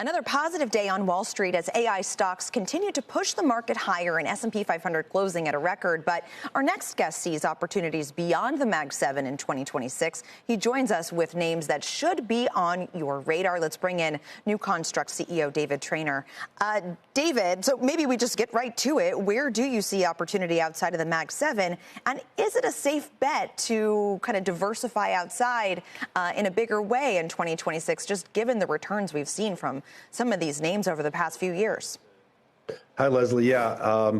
Another positive day on Wall Street as AI stocks continue to push the market higher and S&P 500 closing at a record. But our next guest sees opportunities beyond the Mag 7 in 2026. He joins us with names that should be on your radar. Let's bring in New Construct CEO David Traynor. David, so maybe we just get right to it. Where do you see opportunity outside of the Mag 7? And is it a safe bet to kind of diversify outside in a bigger way in 2026, just given the returns we've seen from some of these names over the past few years? Hi, Leslie. Yeah,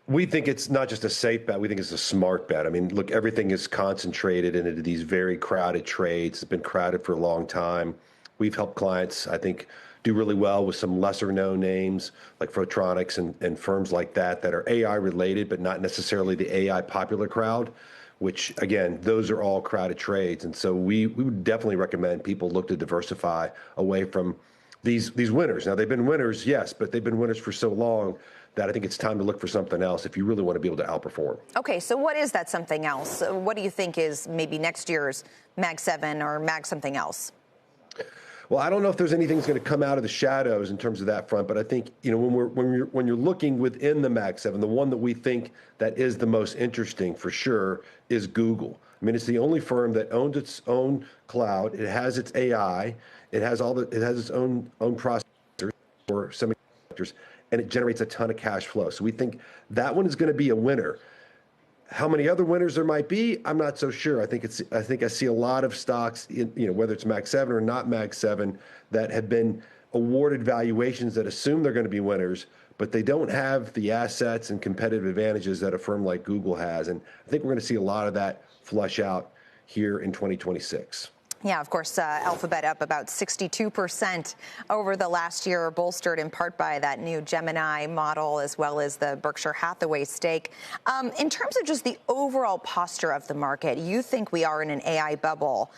we think it's not just a safe bet. We think it's a smart bet. I mean, look, everything is concentrated into these very crowded trades. It's been crowded for a long time. We've helped clients, I think, do really well with some lesser known names like Photronics and firms like that are AI related, but not necessarily the AI popular crowd, which again, those are all crowded trades. And so we would definitely recommend people look to diversify away from these winners. Now, they've been winners, yes, but they've been winners for so long that I think it's time to look for something else if you really want to be able to outperform. Okay, so what is that something else? What do you think is maybe next year's Mag 7 or Mag something else? Well, I don't know if there's anything that's going to come out of the shadows in terms of that front, but I think, you know, when you're looking within the Mag 7, the one that we think that is the most interesting for sure is Google. I mean, it's the only firm that owns its own cloud. It has its AI. It has its own processors for semiconductors, and it generates a ton of cash flow. So we think that one is going to be a winner. How many other winners there might be, I'm not so sure. I think I see a lot of stocks, whether it's Mag 7 or not Mag 7, that have been awarded valuations that assume they're going to be winners, but they don't have the assets and competitive advantages that a firm like Google has. And I think we're going to see a lot of that flush out here in 2026. Yeah, of course, Alphabet up about 62% over the last year, bolstered in part by that new Gemini model, as well as the Berkshire Hathaway stake. In terms of just the overall posture of the market, you think we are in an AI bubble.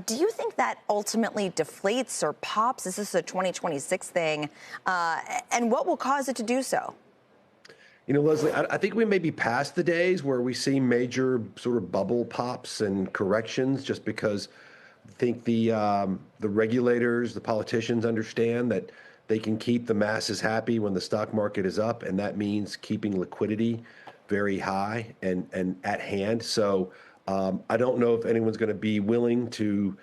Do you think that ultimately deflates or pops? Is this a 2026 thing? And what will cause it to do so? You know, Leslie, I think we may be past the days where we see major sort of bubble pops and corrections just because I think the regulators, the politicians understand that they can keep the masses happy when the stock market is up, and that means keeping liquidity very high and at hand. So I don't know if anyone's going to be willing to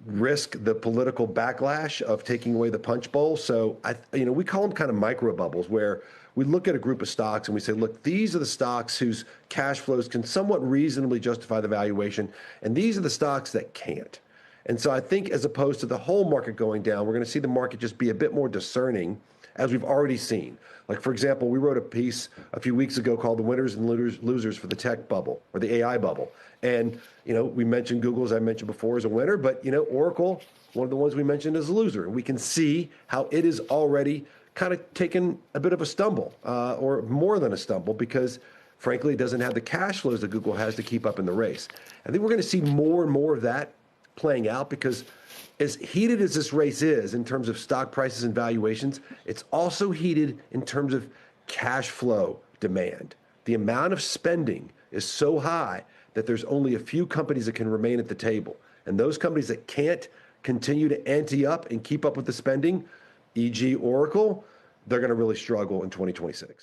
risk the political backlash of taking away the punch bowl. So we call them kind of micro bubbles, where we look at a group of stocks and we say, look, these are the stocks whose cash flows can somewhat reasonably justify the valuation, and these are the stocks that can't. And so I think as opposed to the whole market going down, we're going to see the market just be a bit more discerning, as we've already seen. Like, for example, we wrote a piece a few weeks ago called The Winners and Losers for the Tech Bubble, or the AI Bubble. And, we mentioned Google, as I mentioned before, as a winner, but, Oracle, one of the ones we mentioned, is a loser. And we can see how it is already kind of taken a bit of a stumble, or more than a stumble, because frankly, it doesn't have the cash flows that Google has to keep up in the race. I think we're going to see more and more of that playing out, because as heated as this race is in terms of stock prices and valuations, it's also heated in terms of cash flow demand. The amount of spending is so high that there's only a few companies that can remain at the table. And those companies that can't continue to ante up and keep up with the spending, e.g. Oracle, they're going to really struggle in 2026.